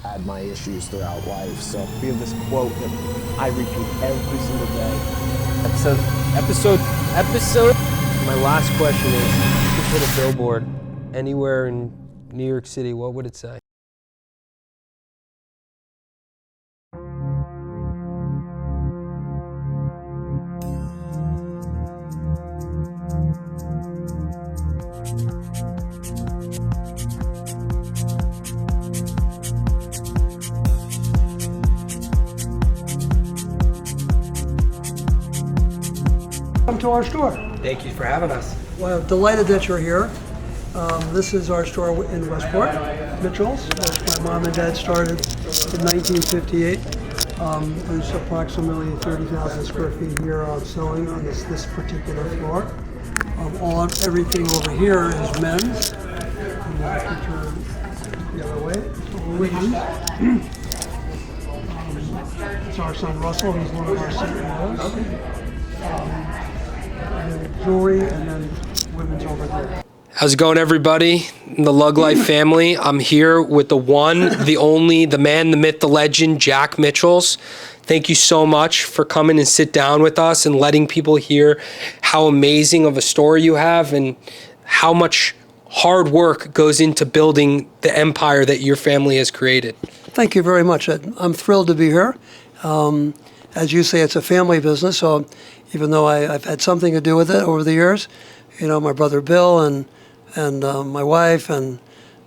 had my issues throughout life. So we have this quote that I repeat every single day. Episode. My last question is, if you could put a billboard anywhere in New York City, what would it say? Come to our store. Thank you for having us. Well, delighted that you're here. This is our store in Westport, Mitchell's, which my mom and dad started in 1958. There's approximately 30,000 square feet here selling on this particular floor. Everything over here is men's. And I can turn the other way. It's our son Russell. He's one of our CEOs. And then jewelry, and then women's over there. How's it going, everybody? In the Lug Life family, I'm here with the one, the only, the man, the myth, the legend, Jack Mitchells. Thank you so much for coming and sit down with us and letting people hear how amazing of a story you have and how much hard work goes into building the empire that your family has created. Thank you very much. I'm thrilled to be here. As you say, it's a family business, so even though I've had something to do with it over the years, you know, my brother Bill and my wife and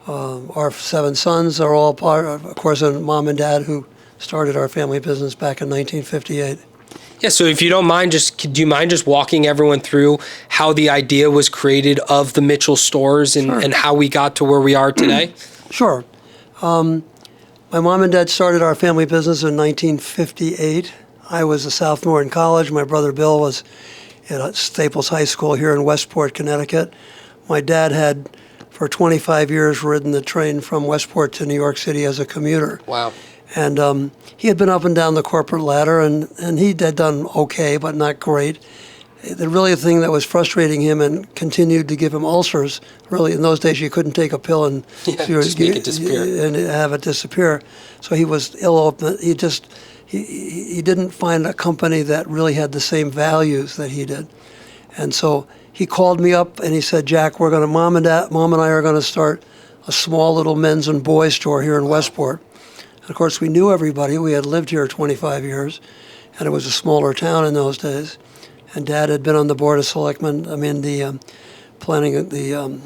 our 7 sons are all part of course, and mom and dad who started our family business back in 1958. Yeah, so if you don't mind, do you mind just walking everyone through how the idea was created of the Mitchell stores and, Sure. and how we got to where we are today? Sure. My mom and dad started our family business in 1958. I was a sophomore in college. My brother Bill was at Staples High School here in Westport, Connecticut. My dad had, for 25 years, ridden the train from Westport to New York City as a commuter. Wow. And he had been up and down the corporate ladder, and he had done okay, but not great. The thing that was frustrating him and continued to give him ulcers, really, in those days you couldn't take a pill and just make it disappear. And have it disappear. So he was ill. He didn't find a company that really had the same values that he did. And so he called me up and he said, Jack, Mom and I are going to start a small little men's and boys store here in Westport. And of course, we knew everybody. We had lived here 25 years, and it was a smaller town in those days. And Dad had been on the board of selectmen. I mean, the planning, the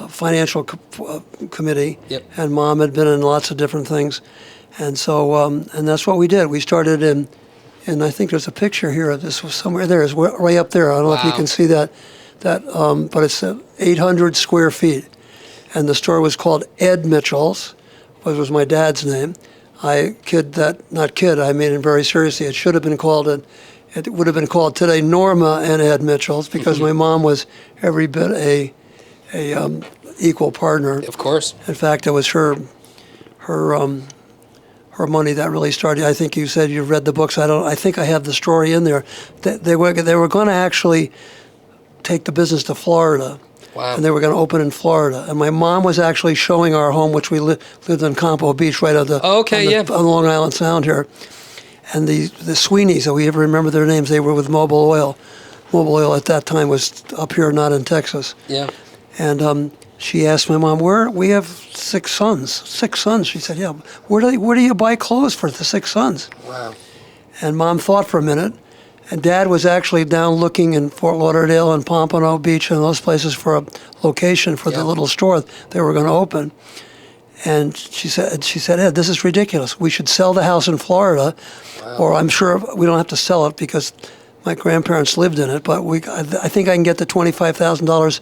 financial committee. Yep. And Mom had been in lots of different things. And so, and that's what we did. We started in I think there's a picture here. This was somewhere there. It's way up there. I don't know if you can see that. But it's 800 square feet. And the store was called Ed Mitchell's, which was my dad's name. I mean it very seriously. It should have been called, it would have been called today Norma and Ed Mitchell's, because my mom was every bit a equal partner. Of course. In fact, it was her money that really started. I think you said you've read the books. I think I have the story in there. They were going to actually take the business to Florida. Wow. And they were going to open in Florida. And my mom was actually showing our home, which we lived in Campo Beach, right on Long Island Sound here. And the Sweeneys, if we ever remember their names, they were with Mobil Oil. Mobil Oil at that time was up here, not in Texas. Yeah. And she asked my mom, we have 6 sons. 6 sons. She said, yeah, where do you buy clothes for the 6 sons? Wow. And Mom thought for a minute. And Dad was actually down looking in Fort Lauderdale and Pompano Beach and those places for a location for the little store they were going to open. And she said, Ed, this is ridiculous. We should sell the house in Florida, or I'm sure we don't have to sell it because my grandparents lived in it. But I think I can get the $25,000,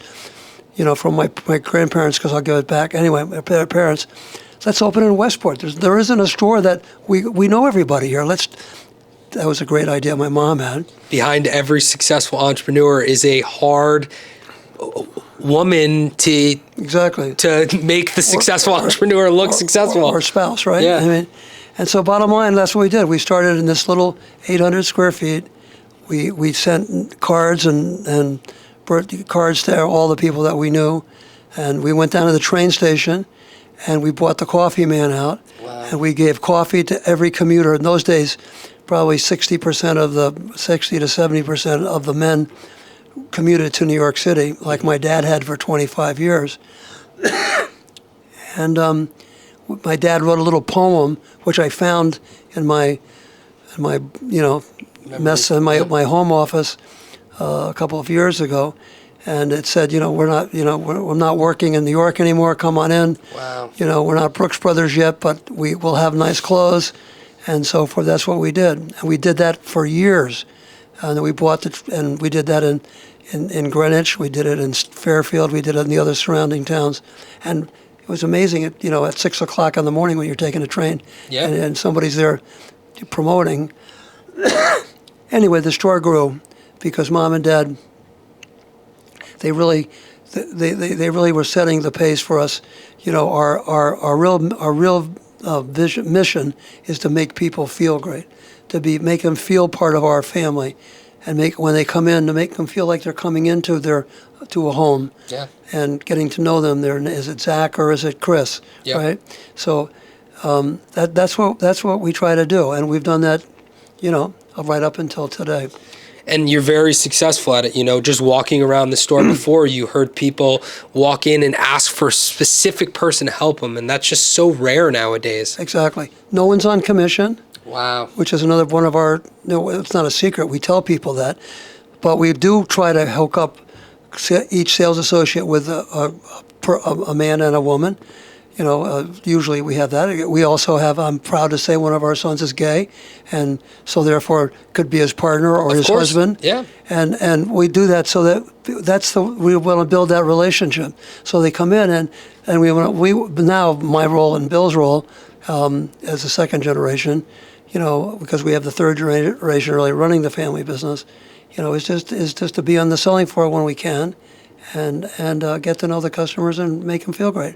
from my grandparents, because I'll give it back anyway. My parents. Let's open it in Westport. There isn't a store that we know everybody here. That was a great idea my mom had. Behind every successful entrepreneur is a hard woman to make the successful entrepreneur look successful. Or spouse, right? Yeah. I mean, and so bottom line, that's what we did. We started in this little 800 square feet. We sent cards and cards to all the people that we knew. And we went down to the train station, and we bought the coffee man out, and we gave coffee to every commuter. In those days, probably 60 to 70% of the men commuted to New York City, like my dad had for 25 years. And my dad wrote a little poem, which I found in my mess in my home office a couple of years ago. And it said, we're not working in New York anymore. Come on in. Wow. We're not Brooks Brothers yet, but we will have nice clothes, and so forth. That's what we did, and we did that for years. And we and we did that in Greenwich. We did it in Fairfield. We did it in the other surrounding towns, and it was amazing. At 6:00 in the morning when you're taking a train, and somebody's there promoting. Anyway, the store grew because Mom and Dad. They really were setting the pace for us. Our real mission is to make people feel great, make them feel part of our family, and when they come in, to make them feel like they're coming into to a home, and getting to know them. Is it Zach or is it Chris? Yep. Right. So that's what we try to do, and we've done that, right up until today. And you're very successful at it. Just walking around the store before, you heard people walk in and ask for a specific person to help them, and that's just so rare nowadays. Exactly. No one's on commission. Wow. Which is another one of our. No, it's not a secret. We tell people that, but we do try to hook up each sales associate with a man and a woman. Usually we have that. We also have, I'm proud to say, one of our sons is gay, and so therefore could be his partner or his husband. Yeah. And we do that so that we want to build that relationship. So they come in and now my role and Bill's role as a second generation, because we have the third generation really running the family business, is just to be on the selling floor when we can, and get to know the customers and make them feel great.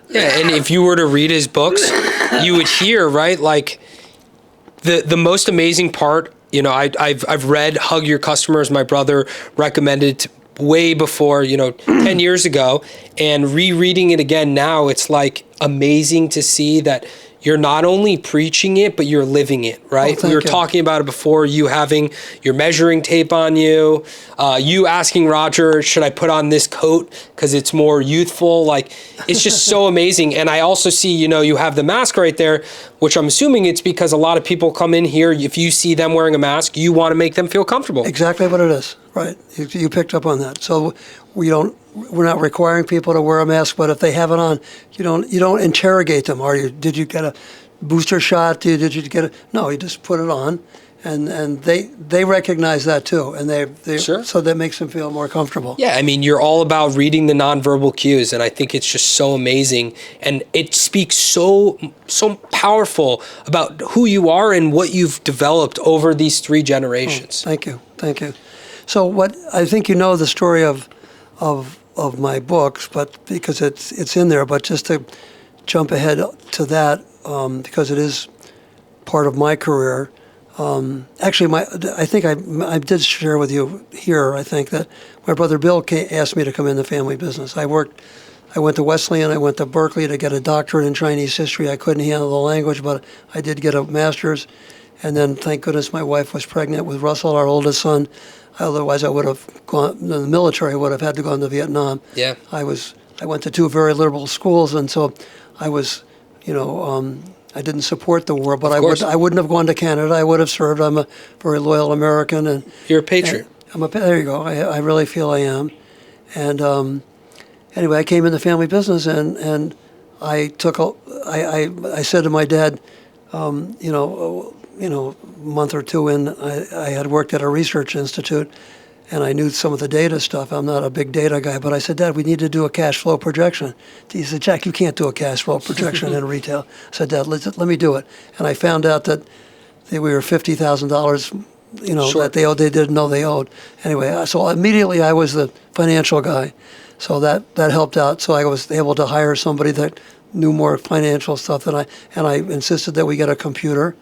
Yeah, and if you were to read his books, you would hear, right, like the most amazing part. I've read Hug Your Customers. My brother recommended way before, 10 years ago, and rereading it again now, it's like amazing to see that you're not only preaching it, but you're living it, right? Oh, we were talking about it before, you having your measuring tape on you, you asking Roger, should I put on this coat because it's more youthful? Like, it's just so amazing. And I also see, you have the mask right there, which I'm assuming it's because a lot of people come in here, if you see them wearing a mask, you want to make them feel comfortable. Exactly what it is, right? You picked up on that. So we're not requiring people to wear a mask, but if they have it on, you don't interrogate them. Did you get a booster shot? Did you get No, you just put it on, and they recognize that too, and they Sure. So that makes them feel more comfortable. Yeah, I mean, you're all about reading the nonverbal cues, and I think it's just so amazing, and it speaks so powerful about who you are and what you've developed over these 3 generations. Oh, thank you. So what I think the story of my books, but because it's in there, but just to jump ahead to that, because it is part of my career. Actually, I think I did share with you here, I think, that my brother Bill asked me to come in the family business. I went to Wesleyan, I went to Berkeley to get a doctorate in Chinese history. I couldn't handle the language, but I did get a master's. And then, thank goodness, my wife was pregnant with Russell, our oldest son. Otherwise, I would have gone in the military. Would have had to go into Vietnam. Yeah. I went to 2 very liberal schools, and so I was, I didn't support the war, but I wouldn't have gone to Canada. I would have served. I'm a very loyal American, and You're a patriot. There you go. I really feel I am. And anyway, I came in the family business, and I said to my dad, a month or 2 in, I had worked at a research institute, and I knew some of the data stuff. I'm not a big data guy, but I said, Dad, we need to do a cash flow projection. He said, Jack, you can't do a cash flow projection in retail. I said, Dad, let me do it. And I found out that we were $50,000, Sure. that they didn't know they owed. Anyway, so immediately I was the financial guy. So that helped out. So I was able to hire somebody that knew more financial stuff than and I insisted that we get a computer.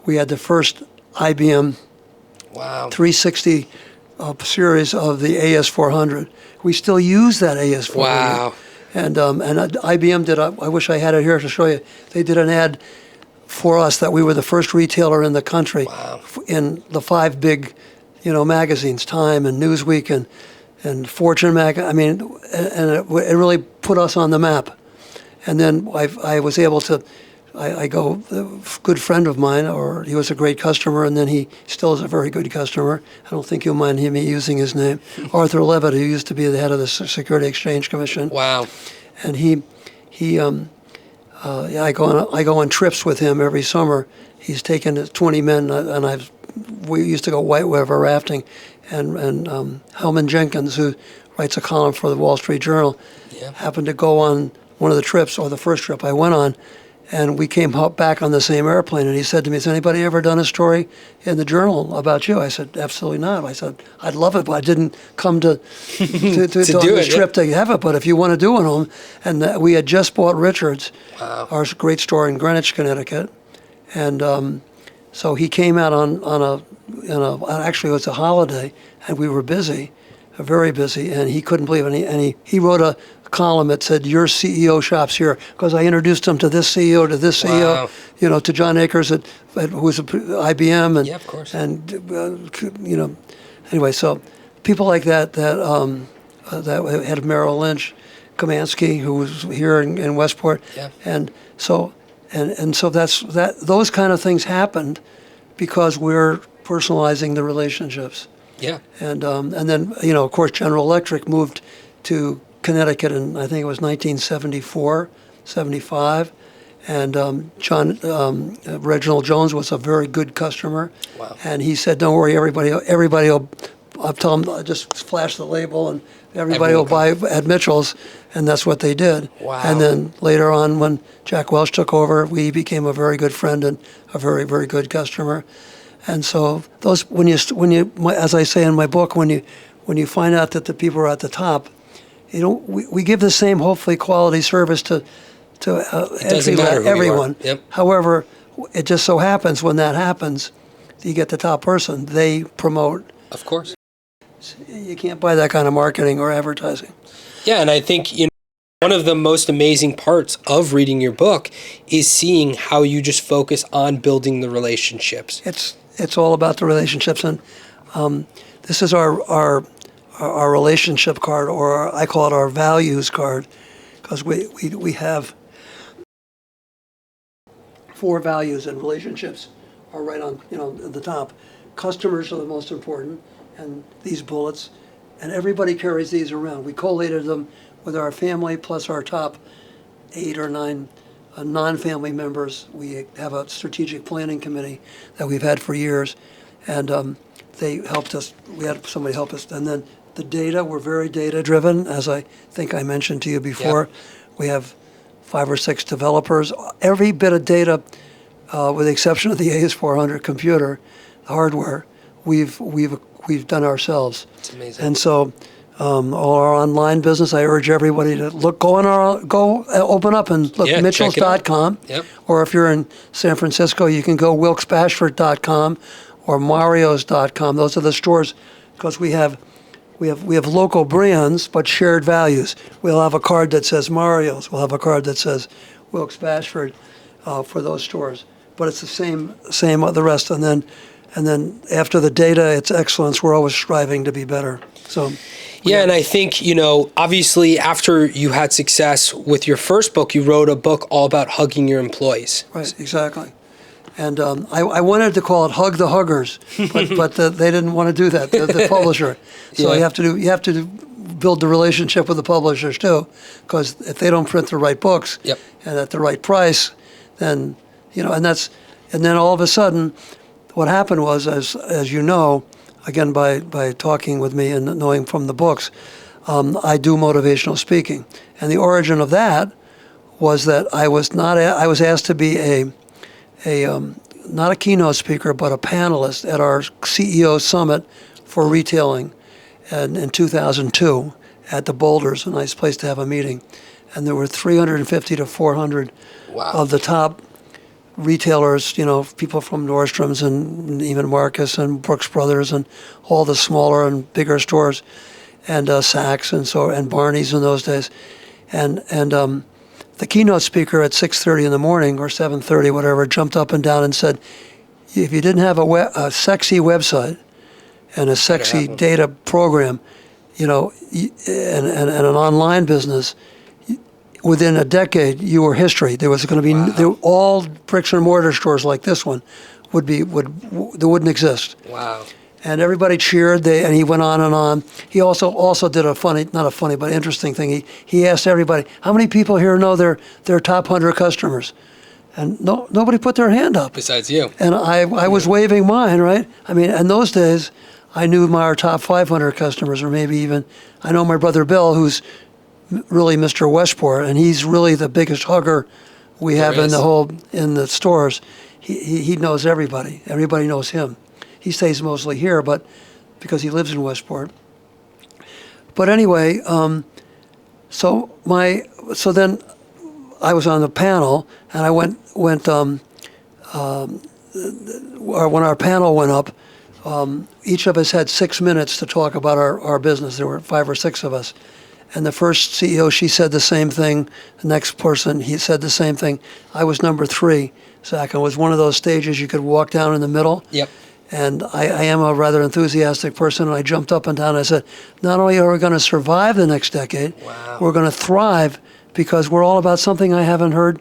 We had the first IBM 360 series of the AS400. We still use that AS400. Wow. And IBM did, I wish I had it here to show you, they did an ad for us that we were the first retailer in the country in the 5 big, magazines, Time and Newsweek and Fortune I mean, and it really put us on the map. And then I was able to, a good friend of mine, or he was a great customer, and then he still is a very good customer. I don't think you'll mind me using his name. Arthur Levitt, who used to be the head of the Security Exchange Commission. Wow. And I go on trips with him every summer. He's taken 20 men, and we used to go whitewater rafting, and Hellman Jenkins, who writes a column for the Wall Street Journal, happened to go on one of the trips, or the first trip I went on, and we came back on the same airplane, and he said to me, "Has anybody ever done a story in the Journal about you?" I said, "Absolutely not." I said, "I'd love it, but I didn't come to on this trip to have it, but if you want to do one of them." And we had just bought Richards, our great store in Greenwich, Connecticut, and so he came out actually it was a holiday, and we were busy, very busy, and he couldn't believe it, and he wrote a column that said, "Your CEO shops here," because I introduced him to this CEO, to this CEO, to John Akers, who was at IBM, and of course, and anyway, so people like that had Merrill Lynch, Kamansky, who was here in Westport, and so those kind of things happened because we're personalizing the relationships. Yeah, and then of course General Electric moved to Connecticut in, I think it was 1974, 75, and Reginald Jones was a very good customer, and he said, "Don't worry, everybody will." I'll tell them, just flash the label, and everybody will buy at Mitchell's, and that's what they did. Wow. And then later on, when Jack Welch took over, we became a very good friend and a very, very good customer. And so those, when you, as I say in my book, when you find out that the people are at the top, we give the same, hopefully, quality service to everyone. Yep. However, it just so happens when that happens, you get the top person. They promote. Of course. You can't buy that kind of marketing or advertising. Yeah, and I think one of the most amazing parts of reading your book is seeing how you just focus on building the relationships. It's all about the relationships, and this is our relationship card, or I call it our values card, because we have 4 values, and relationships are right on at the top. Customers are the most important, and these bullets, and everybody carries these around. We collated them with our family plus our top 8 or 9 non-family members. We have a strategic planning committee that we've had for years, and they helped us. We had somebody help us, and then the data. We're very data-driven, as I think I mentioned to you before. Yep. We have 5 or 6 developers. Every bit of data, with the exception of the AS400 computer, hardware, we've done ourselves. It's amazing. And so, all our online business, I urge everybody to open up and look, Mitchells.com. Yep. Or if you're in San Francisco, you can go wilkes-bashford.com or Marios.com. Those are the stores, because we have local brands but shared values. We'll have a card that says Mario's. We'll have a card that says Wilkes-Bashford for those stores. But it's the same of the rest. And then after the data, it's excellence. We're always striving to be better. So. Yeah, and I think, obviously after you had success with your first book, you wrote a book all about hugging your employees. Right, exactly. And I wanted to call it Hug the Huggers, but they didn't want to do that, the publisher. So you have to build the relationship with the publishers too, because if they don't print the right books and at the right price, then and then all of a sudden, what happened was, as you know, again by talking with me and knowing from the books, I do motivational speaking, and the origin of that was that I was asked to be not a keynote speaker, but a panelist at our CEO summit for retailing, and in 2002 at the Boulders, a nice place to have a meeting, and there were 350 to 400 of the top retailers, people from Nordstrom's and even Marcus and Brooks Brothers and all the smaller and bigger stores, and Saks and Barney's in those days, and the keynote speaker at 6:30 in the morning or 7:30, whatever, jumped up and down and said, if you didn't have a sexy website and a sexy data program, and an online business, within a decade, you were history. There was going to be all bricks and mortar stores like this one they wouldn't exist. Wow. And everybody cheered. And he went on and on. He also did not a funny but interesting thing. He asked everybody, how many people here know their top 100 customers? And nobody put their hand up. Besides you. And I was waving mine, right? I mean, in those days, I knew our top 500 customers, or maybe even, I know my brother Bill, who's really Mr. Westport, and he's really the biggest hugger we have in the stores. He knows everybody. Everybody knows him. He stays mostly here, but because he lives in Westport. But anyway, so then I was on the panel, and I went when our panel went up, each of us had 6 minutes to talk about our business. There were 5 or 6 of us. And the first CEO, she said the same thing. The next person, he said the same thing. I was number 3, Zach. It was one of those stages you could walk down in the middle. Yep. And I am a rather enthusiastic person, and I jumped up and down. And I said, not only are we going to survive the next decade, we're going to thrive, because we're all about something I haven't heard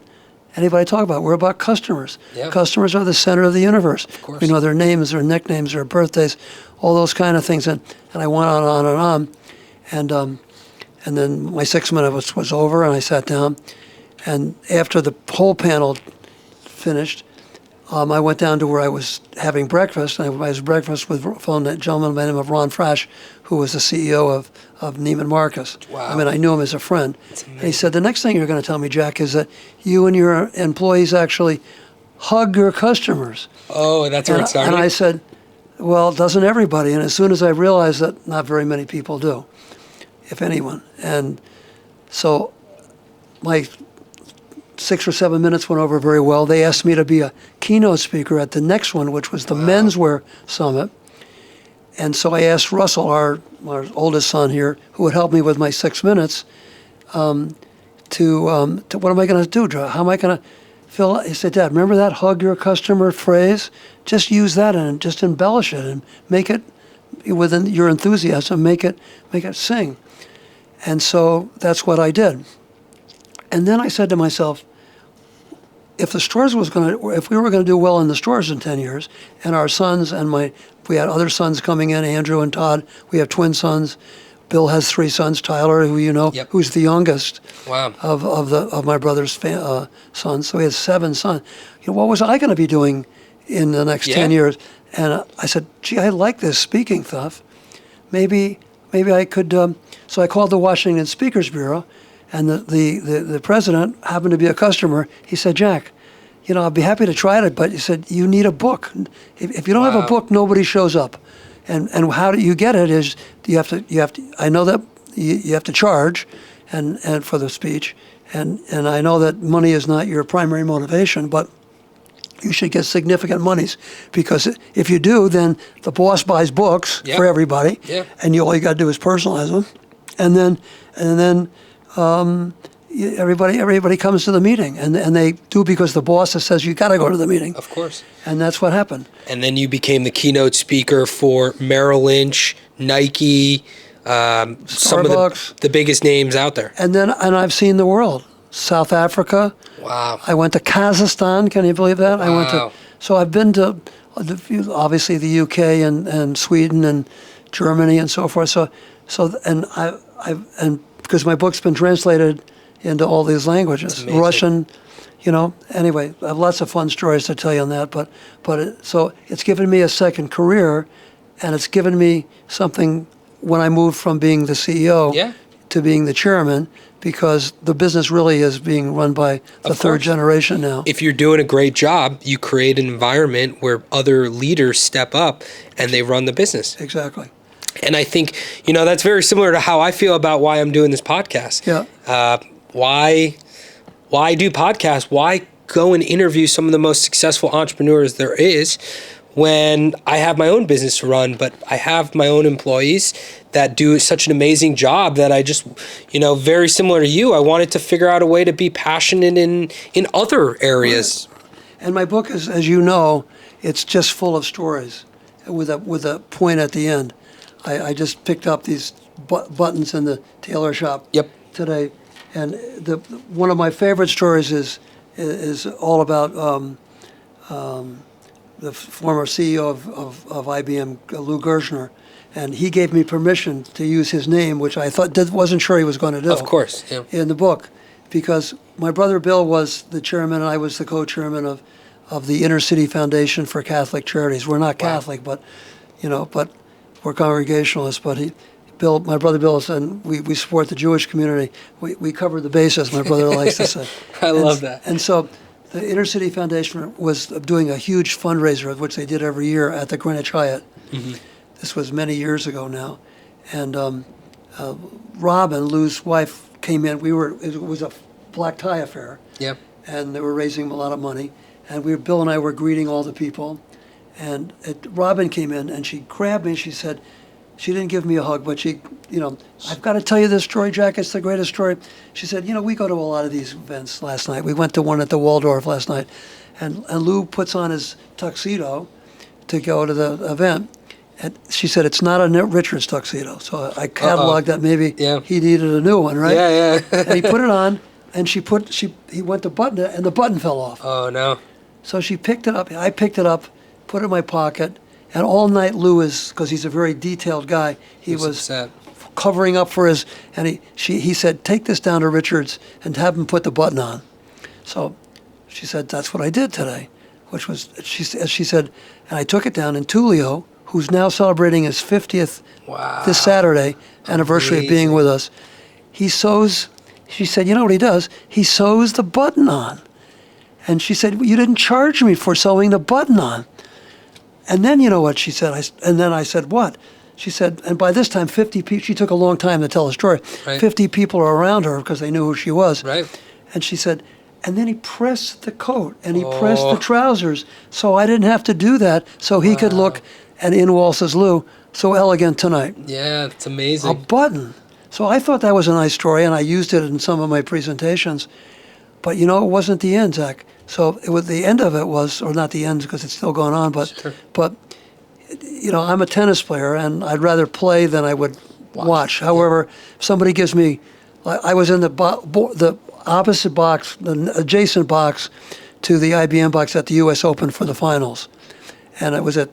anybody talk about. We're about customers. Yep. Customers are the center of the universe. Of course. We know their names, their nicknames, their birthdays, all those kind of things. And I went on and on. And then my 6 minutes was over, and I sat down. And after the whole panel finished, I went down to where I was having breakfast. And I was breakfast with a gentleman by the name of Ron Frasch, who was the CEO of Neiman Marcus. Wow. I mean, I knew him as a friend. And he said, the next thing you're going to tell me, Jack, is that you and your employees actually hug your customers. Oh, that's where it started? And I said, well, doesn't everybody? And as soon as I realized that not very many people do, if anyone. And so my 6 or 7 minutes went over very well. They asked me to be a keynote speaker at the next one, which was the menswear summit. And so I asked Russell, our oldest son here, who would help me with my 6 minutes, to what am I going to do, Joe? How am I going to fill? He said, Dad, remember that hug your customer phrase? Just use that and just embellish it and make it, within your enthusiasm, make it sing. And so that's what I did. And then I said to myself, if we were going to do well in the stores in 10 years, and our sons we had other sons coming in, Andrew and Todd. We have twin sons. Bill has 3 sons. Tyler, who you know, who's the youngest of my brother's sons. So he has 7 sons. What was I going to be doing in the next 10 years? And I said, gee, I like this speaking stuff. Maybe I could. So I called the Washington Speakers Bureau, and the president happened to be a customer. He said, Jack, I'd be happy to try it, but he said, you need a book. If you don't have a book, nobody shows up. And how do you get it is you have to. I know that you have to charge, and for the speech, and I know that money is not your primary motivation, but you should get significant monies, because if you do, then the boss buys books for everybody, and all you got to do is personalize them, and then everybody comes to the meeting, and they do because the boss says you got to go to the meeting. Of course. And that's what happened. And then you became the keynote speaker for Merrill Lynch, Nike, Starbucks, some of the biggest names out there. And I've seen the world. South Africa. Wow. I went to Kazakhstan. Can you believe that? Wow. So I've been to obviously the UK and Sweden and Germany and so forth. So because my book's been translated into all these languages, Russian, Anyway, I have lots of fun stories to tell you on that. So it's given me a second career, and it's given me something when I moved from being the CEO to being the chairman, because the business really is being run by the third generation now. If you're doing a great job, you create an environment where other leaders step up and they run the business. Exactly. And I think, that's very similar to how I feel about why I'm doing this podcast. Yeah. Why do podcasts? Why go and interview some of the most successful entrepreneurs there is? when I have my own business to run, but I have my own employees that do such an amazing job that I just, very similar to you, I wanted to figure out a way to be passionate in other areas. And my book is, as you know, it's just full of stories with a point at the end. I just picked up these buttons in the tailor shop today, and one of my favorite stories is all about the former CEO of IBM, Lou Gershner, and he gave me permission to use his name, which I wasn't sure he was going to do. Of course, yeah. In the book, because my brother Bill was the chairman and I was the co-chairman of the Inner City Foundation for Catholic Charities. We're not Catholic, but we're Congregationalists. But my brother Bill, and we support the Jewish community. We cover the bases, my brother likes to say. I love that. And so the Inner City Foundation was doing a huge fundraiser, which they did every year at the Greenwich Hyatt. Mm-hmm. This was many years ago now. And Robin, Lou's wife, came in. It was a black tie affair. Yep. And they were raising a lot of money. And Bill and I were greeting all the people. And Robin came in and she grabbed me and she said, she didn't give me a hug, but she, I've got to tell you this story, Jack. It's the greatest story. She said, we go to a lot of these events last night. We went to one at the Waldorf last night. And Lou puts on his tuxedo to go to the event. And she said, it's not a Richards tuxedo. So I cataloged that maybe he needed a new one, right? Yeah. And he put it on, and he went to button it, and the button fell off. Oh, no. So she picked it up. I picked it up, put it in my pocket, and all night Lou because he's a very detailed guy, he was upset. Covering up for and he said, take this down to Richards and have him put the button on. So she said, that's what I did today, which was, she said, and I took it down, and Tulio, who's now celebrating his 50th this Saturday anniversary of being with us, he sews, she said, you know what he does? He sews the button on. And she said, well, you didn't charge me for sewing the button on. And then you know what she said? And then I said, what? She said, and by this time, 50 people, she took a long time to tell the story. Right. 50 people are around her because they knew who she was. Right. And she said, and then he pressed the coat and he pressed the trousers so I didn't have to do that so he could look, and in waltzes Lou, so elegant tonight. Yeah, it's amazing. A button. So I thought that was a nice story, and I used it in some of my presentations. But it wasn't the end, Zach. So the end of it was, or not the end because it's still going on, but sure. But I'm a tennis player, and I'd rather play than I would watch. However, if somebody gives me, I was in the opposite box, the adjacent box to the IBM box at the U.S. Open for the finals, and it was at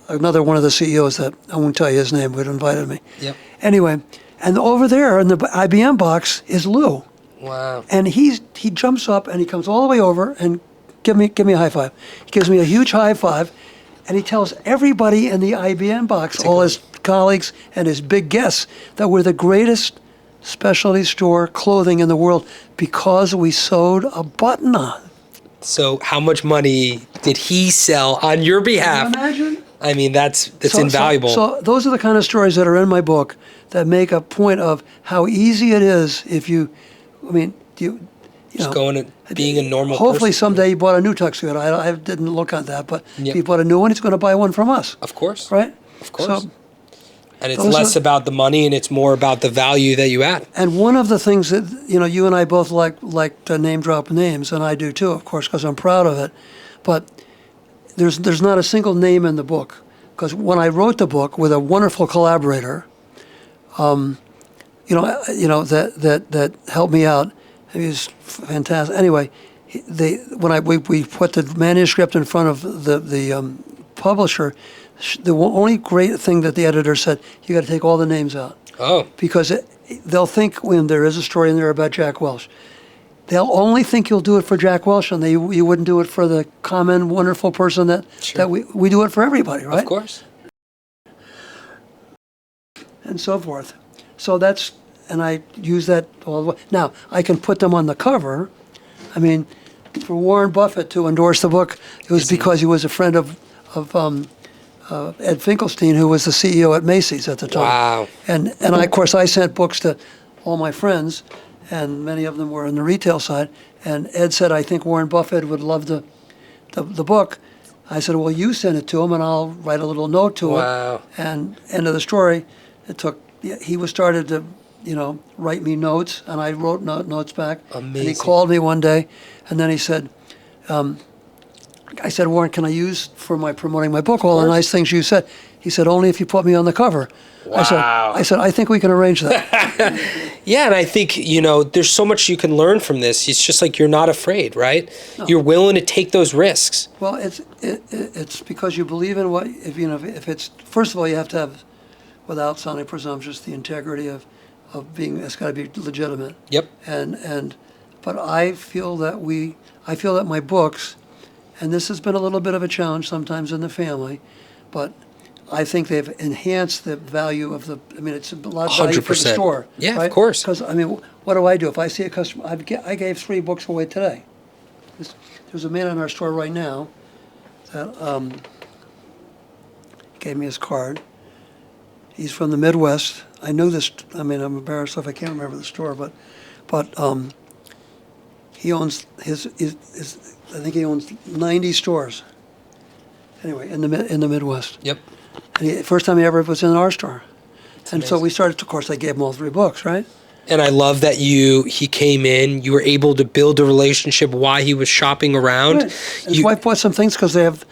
another one of the CEOs that I won't tell you his name, but invited me. Yep. Anyway, and over there in the IBM box is Lou. Wow. And he jumps up and he comes all the way over and give me a high five. He gives me a huge high five, and he tells everybody in the IBM box, all his colleagues and his big guests, that we're the greatest specialty store clothing in the world because we sewed a button on. So how much money did he sell on your behalf? Can you imagine? I mean, it's invaluable. So those are the kind of stories that are in my book that make a point of how easy it is if you just going and being a normal hopefully person. someday you bought a new tuxedo. I didn't look at that, but Yep. if you bought a new one, he's going to buy one from us. Of course. Right? Of course. So, and it's less about the money and it's more about the value that you add. and one of the things that, you and I both like to name drop names, and I do too, of course, because I'm proud of it. But there's not a single name in the book, because when I wrote the book with a wonderful collaborator, that helped me out. He was fantastic. Anyway, we put the manuscript in front of the publisher, the only great thing that the editor said, you got to take all the names out. Oh. Because they'll think when there is a story in there about Jack Welch, they'll only think you'll do it for Jack Welch, and you wouldn't do it for the common, wonderful person that we do it for everybody, right? Of course. And so forth. So and I use that all the way. Now, I can put them on the cover. I mean, for Warren Buffett to endorse the book, it was because he was a friend of Ed Finkelstein, who was the CEO at Macy's at the time. Wow. And of course, I sent books to all my friends, and many of them were in the retail side. And Ed said, I think Warren Buffett would love the book. I said, well, you send it to him, and I'll write a little note to Wow. him. And end of the story, he was started to, write me notes, and I wrote notes back. Amazing. And he called me one day, and then he said, I said, Warren, can I use for my promoting my book all the nice things you said? He said, only if you put me on the cover. Wow. I said, I think we can arrange that. Yeah, and I think, there's so much you can learn from this. It's just like you're not afraid, right? No. You're willing to take those risks. Well, it's because you believe in what, if it's, first of all, you have to have, without sounding presumptuous, the integrity of being, it's got to be legitimate. Yep. But I feel that my books, and this has been a little bit of a challenge sometimes in the family, but I think they've enhanced the value of it's a lot of value for the 100%. store. Yeah, right? of course. Because, what do I do? If I see a customer, I gave 3 books away today. There's a man in our store right now that gave me his card. He's from the Midwest. I knew this, I'm embarrassed if I can't remember the store, but he owns I think he owns 90 stores. Anyway, in the Midwest. Yep. And first time he ever was in our store. That's and amazing. so we started, of course, I gave him all 3 books, right? And I love that he came in, you were able to build a relationship while he was shopping around. Right. And his wife bought some things because they have,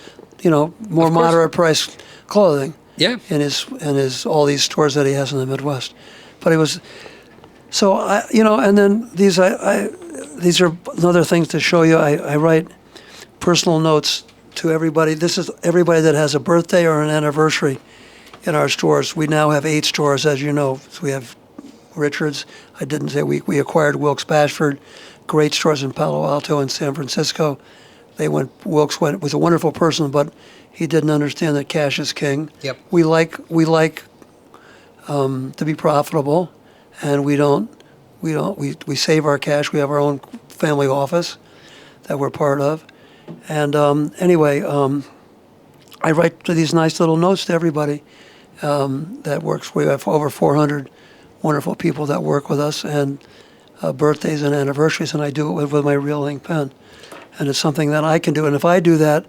more moderate price clothing. Yeah. In his all these stores that he has in the Midwest. But it was, so and then these are other things to show you. I write personal notes to everybody. This is everybody that has a birthday or an anniversary in our stores. We now have 8 stores, as you know. So we have Richards. I didn't say we acquired Wilkes-Bashford, great stores in Palo Alto and San Francisco. Wilkes was a wonderful person, but he didn't understand that cash is king. Yep. We like to be profitable, and we save our cash. We have our own family office that we're part of. And anyway, I write these nice little notes to everybody that works. We have over 400 wonderful people that work with us, and birthdays and anniversaries, and I do it with my real ink pen. And it's something that I can do. And if I do that,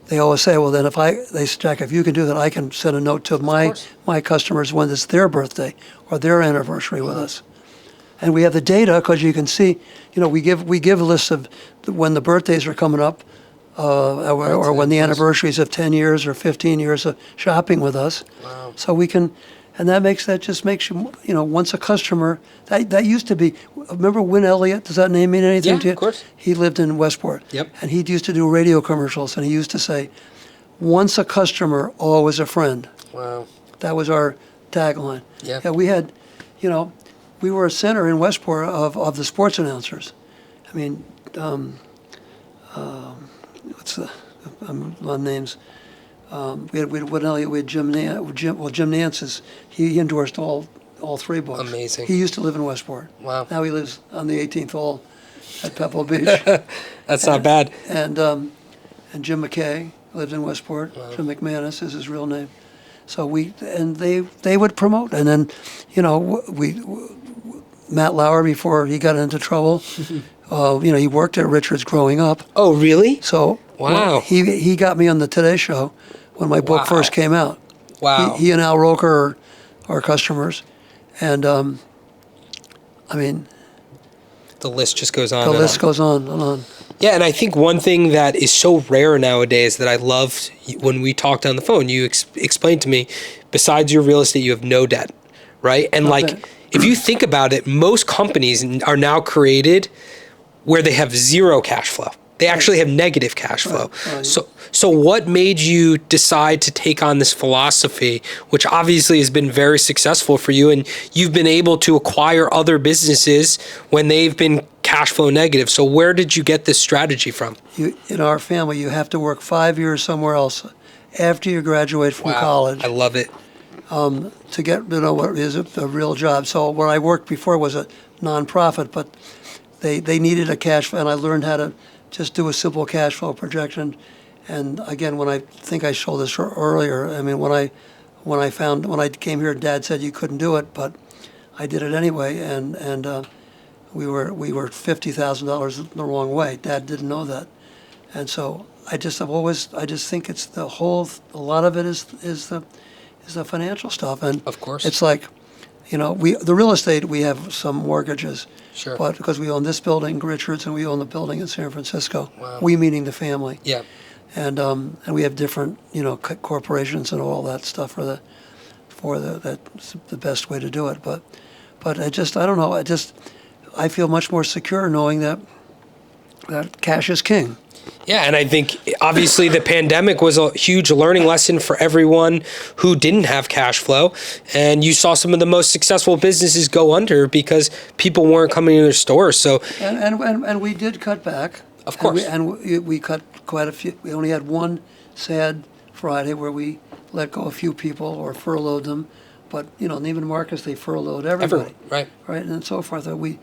they always say, well, then they say, Jack, if you can do that, I can send a note to my customers when it's their birthday or their anniversary with us. And we have the data because you can see, we give a list of when the birthdays are coming up, or when the anniversaries of 10 years or 15 years of shopping with us. Wow. So we can, and that just makes you, once a customer, that used to be, remember Win Elliott? Does that name mean anything to you? Yeah, of course. He lived in Westport. Yep. And he used to do radio commercials, and he used to say, once a customer, always a friend. Wow. That was our tagline. Yeah. We had, we were a center in Westport of the sports announcers. What's the names? We had Win Elliott, we had Jim Nance. He endorsed all 3 books. Amazing. He used to live in Westport. Wow. Now he lives on the 18th hole at Pebble Beach. That's not bad. And Jim McKay lived in Westport. Wow. Jim McManus is his real name. So they would promote, and then Matt Lauer, before he got into trouble, he worked at Richards growing up. Oh, really? So wow. He got me on the Today Show when my book first came out. Wow. He and Al Roker are customers, and the list just goes on. The list goes on and on. Yeah, and I think one thing that is so rare nowadays that I loved when we talked on the phone, you explained to me, besides your real estate, you have no debt, right? And if you think about it, most companies are now created where they have zero cash flow. They actually have negative cash flow. Right. So what made you decide to take on this philosophy, which obviously has been very successful for you, and you've been able to acquire other businesses when they've been cash flow negative. So where did you get this strategy from? In our family, you have to work 5 years somewhere else after you graduate from college. I love it. To get what is a real job. So where I worked before was a nonprofit, but they needed a cash flow, and I learned how to just do a simple cash flow projection. And again, when I think I showed this earlier, when I came here, Dad said you couldn't do it, but I did it anyway, and we were $50,000 the wrong way. Dad didn't know that, and so I just think it's a lot of it is the financial stuff. And Of course. it's like, the real estate, we have some mortgages. Sure. But because we own this building, Richards, and we own the building in San Francisco. Wow. We meaning the family. Yeah. And we have different, corporations and all that stuff that's the best way to do it. But I don't know. I feel much more secure knowing that cash is king. Yeah, and I think obviously the pandemic was a huge learning lesson for everyone who didn't have cash flow. And you saw some of the most successful businesses go under because people weren't coming to their stores. So and we did cut back. Of course. And we cut quite a few. We only had one sad Friday where we let go a few people or furloughed them. But, Neiman Marcus, they furloughed everybody. Right. Right, and so forth. We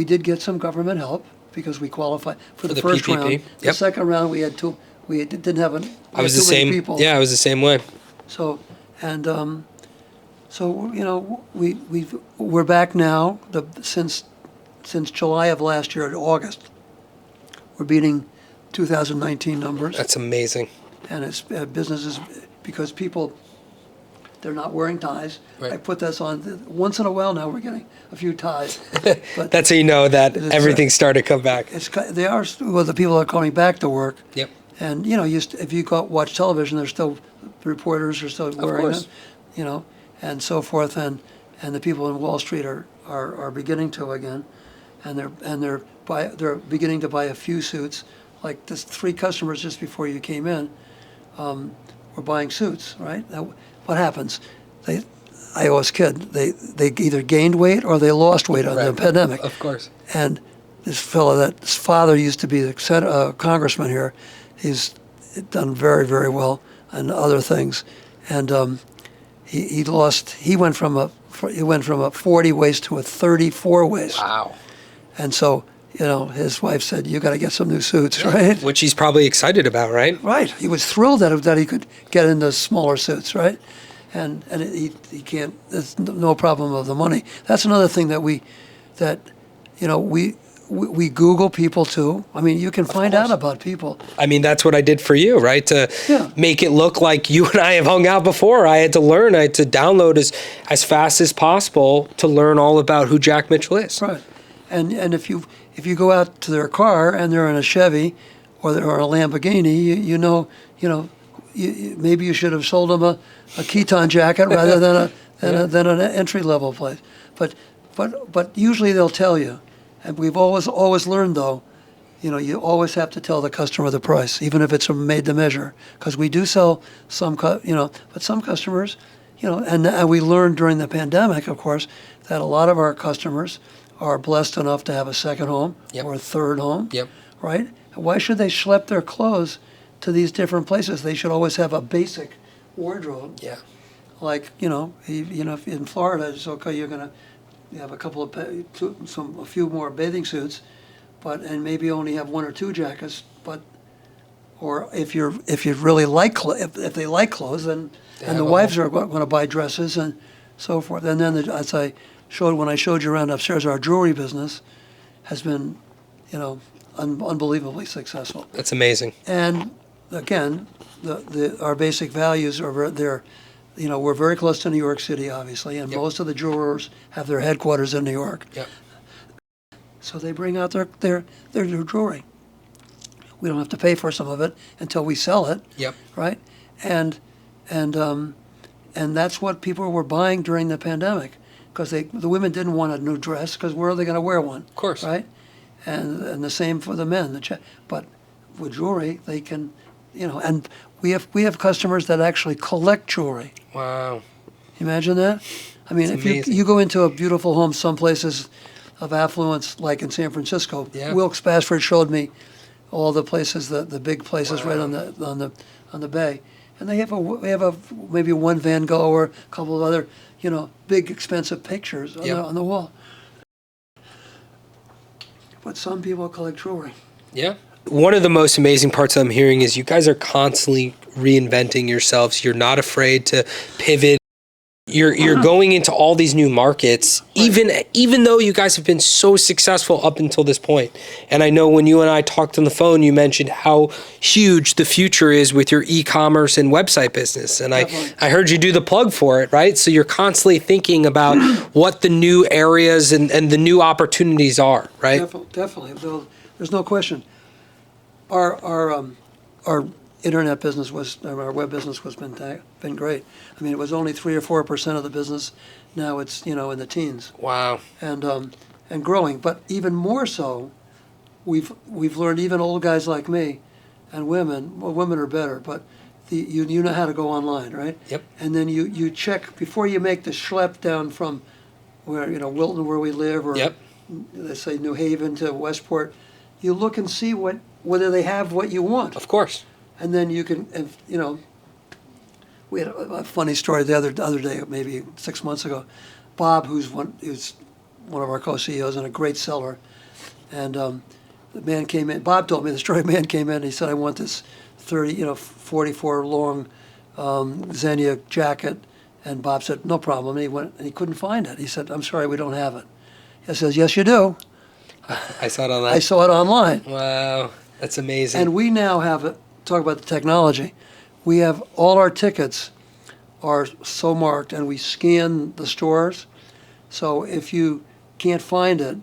did get some government help because we qualified for the first PPP. round. Yep. The second round, we didn't have too many people. Yeah, I was the same way. So we're back now. Since July of last year to August, we're beating 2019 numbers. That's amazing. And it's businesses because people, they're not wearing ties. Right. I put this on once in a while now. We're getting a few ties. But That's how you know that everything started to come back. the people are coming back to work. Yep. And if you watch television, there's still reporters are still wearing them, and so forth. And the people in Wall Street are beginning to again, and they're beginning to buy a few suits. Like this 3 customers just before you came in, were buying suits. Right? Now, what happens? I always kid. They either gained weight or they lost weight on the pandemic. Of course. And this fellow, his father used to be the congressman here. He's done very, very well and other things. And he went from a 40 waist to a 34 waist. Wow. And so, his wife said, "You got to get some new suits," right? Which he's probably excited about, right? Right. He was thrilled that he could get into smaller suits, right? And he can't. There's no problem of the money. That's another thing that we Google people too. I mean, you can find out about people. I mean, that's what I did for you, right? To make it look like you and I have hung out before. I had to learn. I had to download as fast as possible to learn all about who Jack Mitchell is. Right. And if you go out to their car and they're in a Chevy or they're in a Lamborghini, maybe you should have sold them a Keaton jacket rather than an entry level place. But usually they'll tell you. And we've always learned, though, you always have to tell the customer the price, even if it's made to measure, because we do sell some, but some customers, and we learned during the pandemic, of course, that a lot of our customers are blessed enough to have a second home or a third home, right? Why should they schlep their clothes to these different places? They should always have a basic wardrobe. Yeah. Like, if in Florida, it's okay, you're going to have a few more bathing suits, and maybe only have 1 or 2 jackets. Or if you really like if they like clothes, then and the wives are going to buy dresses and so forth. And then as I showed when I showed you around upstairs, our jewelry business has been, unbelievably successful. That's amazing. And again, our basic values are there. We're very close to New York City, obviously, and most of the jewelers have their headquarters in New York. Yep. So they bring out their jewelry. We don't have to pay for some of it until we sell it. Yep. Right? And that's what people were buying during the pandemic, because the women didn't want a new dress, because where are they going to wear one? Of course. Right? And the same for the men. But with jewelry, they can, and we have customers that actually collect jewelry. Wow. Imagine that. I mean, That's if you go into a beautiful home, some places of affluence, like in San Francisco, Wilkes Bashford showed me all the places, the big places right on the bay, and they have maybe one Van Gogh or a couple of other big expensive pictures on the wall. But some people collect jewelry. Yeah. One of the most amazing parts I'm hearing is you guys are constantly reinventing yourselves. You're not afraid to pivot. you're going into all these new markets, even though you guys have been so successful up until this point. And I know when you and I talked on the phone, you mentioned how huge the future is with your e-commerce and website business. And I heard you do the plug for it, right? So you're constantly thinking about what the new areas and the new opportunities are, right? Definitely. There's no question. Our internet business our web business was been great. I mean, it was only 3 or 4% of the business. Now it's in the teens. Wow. And growing. But even more so, we've learned, even old guys like me, and women. Well, women are better, but you know how to go online, right? Yep. And then you check before you make the schlep down from where Wilton, where we live, or let's say New Haven to Westport. You look and see whether they have what you want. Of course. And then you can, we had a funny story the other day, maybe 6 months ago. Bob, who's one of our co-CEOs and a great seller, and the man came in. Bob told me the story. Man came in and he said, "I want this 44 long Xenia jacket." And Bob said, "No problem." And he went and he couldn't find it. He said, "I'm sorry, we don't have it." He says, "Yes, you do." I saw it online. I saw it online. Wow, that's amazing. And we now have it. Talk about the technology. We have all our tickets are so marked, and we scan the stores. So if you can't find it,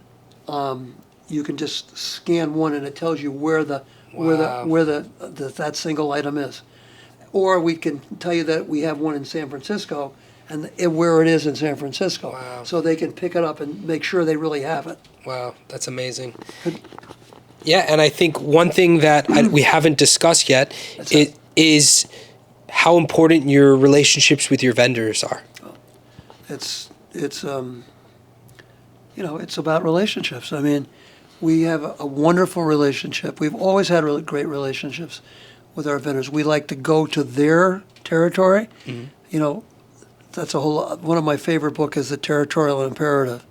you can just scan one, and it tells you where that single item is. Or we can tell you that we have one in San Francisco, and where it is in San Francisco. Wow. So they can pick it up and make sure they really have it. Wow, that's amazing. Yeah, and I think one thing that we haven't discussed yet is how important your relationships with your vendors are. It's about relationships. I mean, we have a wonderful relationship. We've always had really great relationships with our vendors. We like to go to their territory. Mm-hmm. That's one of my favorite books is The Territorial Imperative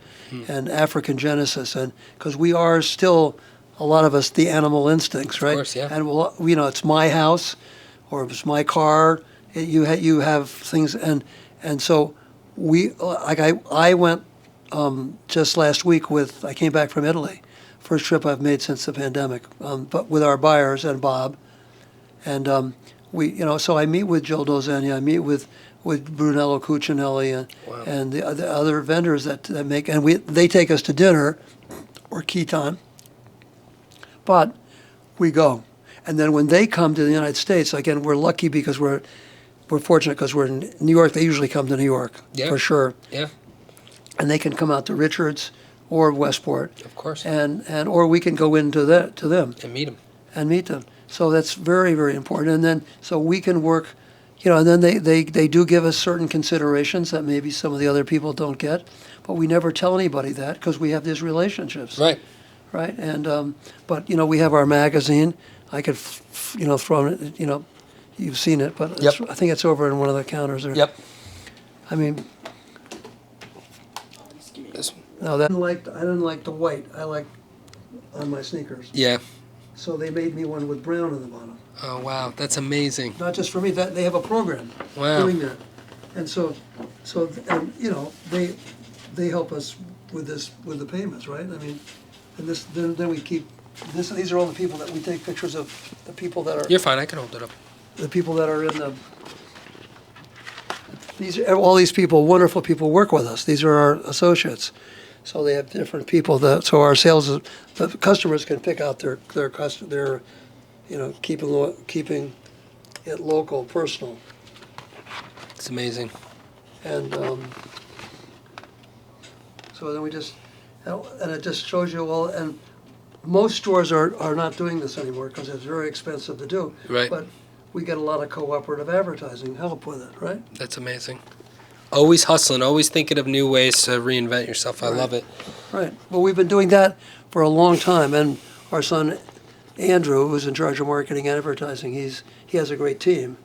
and African Genesis, and because we are still, a lot of us, the animal instincts, right? Of course, yeah. And it's my house, or it's my car. You have things, and so I went just last week I came back from Italy, first trip I've made since the pandemic, but with our buyers and Bob, and so I meet with Joe Dozania, I meet with Brunello Cucinelli and the other vendors that make, and they take us to dinner or key time. But we go. And then when they come to the United States, again, we're lucky because we're fortunate because we're in New York. They usually come to New York, for sure. Yeah. And they can come out to Richards or Westport. Of course. Or we can go into to them. And meet them. So that's very, very important. And then, so we can work, and then they do give us certain considerations that maybe some of the other people don't get. But we never tell anybody that because we have these relationships. Right. Right. And, but, we have our magazine. I could, throw it, you've seen it, but I think it's over in one of the counters there. Yep. I mean, no, I didn't like the white. I like on my sneakers. Yeah. So they made me one with brown on the bottom. Oh, wow. That's amazing. Not just for me, that they have a program doing that. And so they help us with the payments, right? I mean, and then we keep this. These are all the people that we take pictures of. The people that are. You're fine. I can hold it up. The people that are in the. All these people, wonderful people, work with us. These are our associates. So they have different people so our the customers can pick out their keeping it local, personal. It's amazing. And so then and it just shows you all, and most stores are not doing this anymore because it's very expensive to do. Right. But we get a lot of cooperative advertising help with it, right? That's amazing. Always hustling, always thinking of new ways to reinvent yourself. I love it. Right. Well, we've been doing that for a long time, and our son Andrew, who's in charge of marketing and advertising, he has a great team,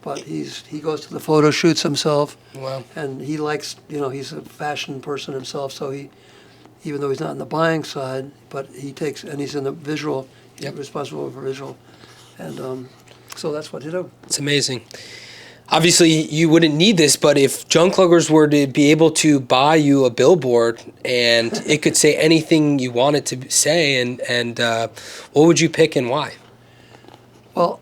but he goes to the photo shoots himself. Wow. And he likes, he's a fashion person himself, so even though he's not in the buying side, but he's in the visual. He's responsible for visual, and so that's what he do. It's amazing. obviously you wouldn't need this, but if junk luggers were to be able to buy you a billboard and it could say anything you want it to say, and what would you pick and why? Well,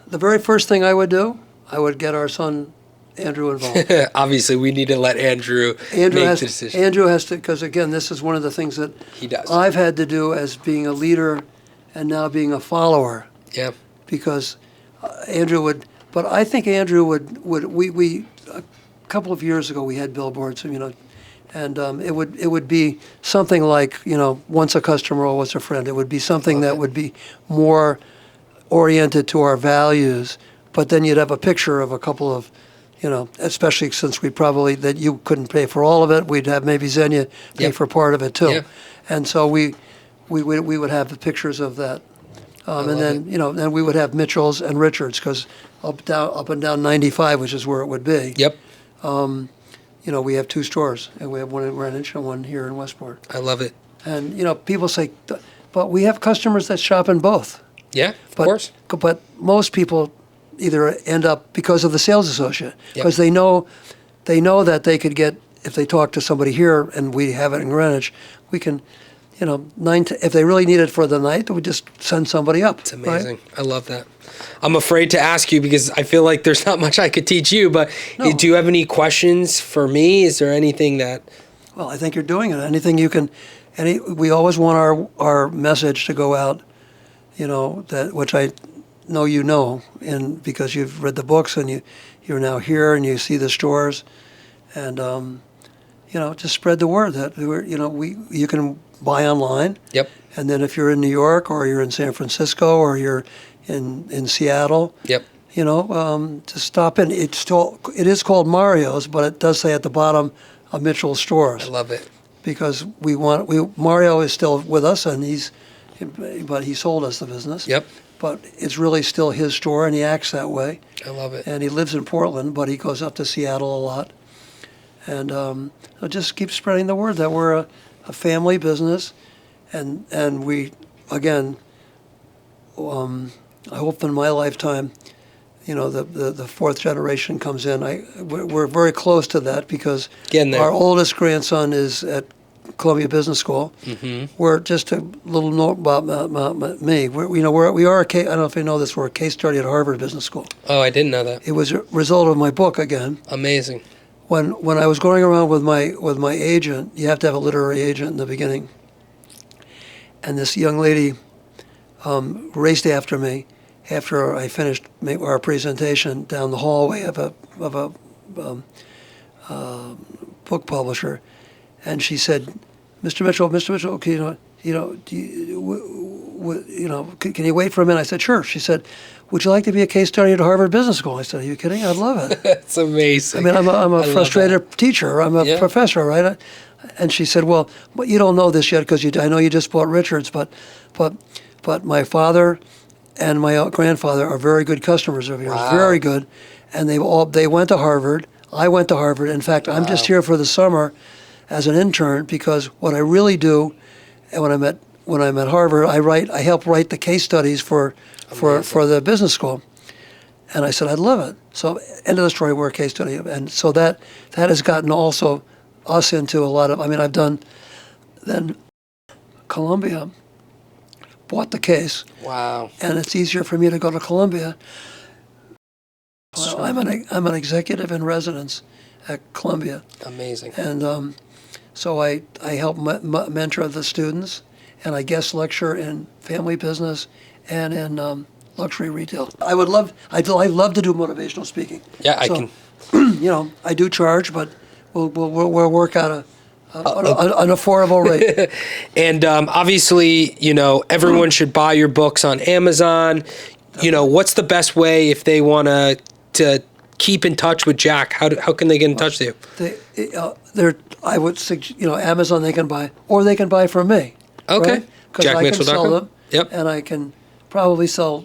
the very first thing I would do, I would get our son Andrew involved. Obviously, we need to let Andrew make the decision. Andrew has to, because again, this is one of the things that He does. I've had to do as being a leader and now being a follower. Yeah. Because Andrew would, but I think Andrew we a couple of years ago we had billboards, and it would be something like, once a customer, always a friend. It would be something that would be more oriented to our values, but then you'd have a picture of a couple of, especially since that you couldn't pay for all of it, we'd have maybe Xenia pay for part of it too. Yeah. And so we would have the pictures of that. And then, then we would have Mitchell's and Richards, because up and down 95, which is where it would be. Yep. We have 2 stores, and we have one in Greenwich and one here in Westport. I love it. And, people say, but we have customers that shop in both. Yeah, of course. But most people either end up because of the sales associate, because they know that they could get, if they talk to somebody here and we have it in Greenwich, we can, if they really need it for the night, we just send somebody up. It's amazing. Right? I love that. I'm afraid to ask you because I feel like there's not much I could teach you, but do you have any questions for me? Is there anything that... Well, I think you're doing it. Anything you can, we always want our message to go out, that which I know and because you've read the books and you're now here and you see the stores, and just spread the word that you can buy online. Yep. And then if you're in New York or you're in San Francisco or you're in Seattle, yep. Just stop in. It is called Mario's, but it does say at the bottom of Mitchell's stores. I love it. Because Mario is still with us, and but he sold us the business. Yep. But it's really still his store, and he acts that way. I love it. And he lives in Portland, but he goes up to Seattle a lot. And so just keep spreading the word that we're a family business, and we, again, I hope in my lifetime, the 4th generation comes in. We're very close to that because our oldest grandson is at Columbia Business School. Mm-hmm. We're just a little note about me. We are a case, I don't know if you know this. We're a case study at Harvard Business School. Oh, I didn't know that. It was a result of my book again. Amazing. When I was going around with my agent, you have to have a literary agent in the beginning, and this young lady raced after me after I finished our presentation down the hallway of a book publisher, and she said, "Mr. Mitchell, can you wait for a minute?" I said, "Sure." She said, "Would you like to be a case study at Harvard Business School?" I said, "Are you kidding? I'd love it." That's amazing. I mean, I'm a frustrated teacher. I'm a professor, right? And she said, "Well, you don't know this yet because I know you just bought Richards, but my father and my grandfather are very good customers of yours, very good, and they went to Harvard. I went to Harvard. In fact, I'm just here for the summer as an intern because what I really do, and when I'm at Harvard, I help write the case studies for the business school." And I said, "I'd love it." So end of the story, we're a case study. And so that has gotten also us into a lot of, I've done, then Columbia bought the case. Wow. And it's easier for me to go to Columbia. Well, I'm an executive in residence at Columbia. Amazing. And so I help mentor the students, and I guest lecture in family business and in luxury retail. I'd love to do motivational speaking. Yeah, I can. I do charge, but we'll work out an affordable rate. And obviously, everyone should buy your books on Amazon. What's the best way if they want to keep in touch with Jack? How can they get in touch with you? I would suggest, Amazon they can buy, or they can buy from me. Okay. Because I can sell them. Yep. And I can probably sell.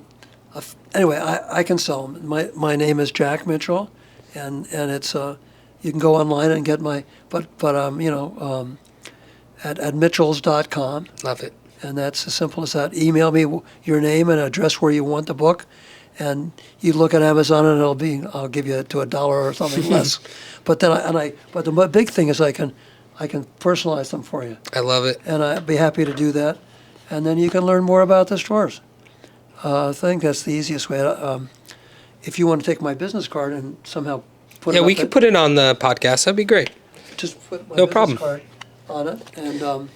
I can sell them. My name is Jack Mitchell, and it's you can go online and get my at mitchells.com. Love it. And that's as simple as that. Email me your name and address where you want the book, and you look at Amazon and I'll give you to $1 or something less. But then but the big thing is I can personalize them for you. I love it. And I'd be happy to do that. And then you can learn more about the stores. I think that's the easiest way. If you want to take my business card and somehow put it Yeah, we could put it on the podcast. That'd be great. just put my No business problem. card on it, and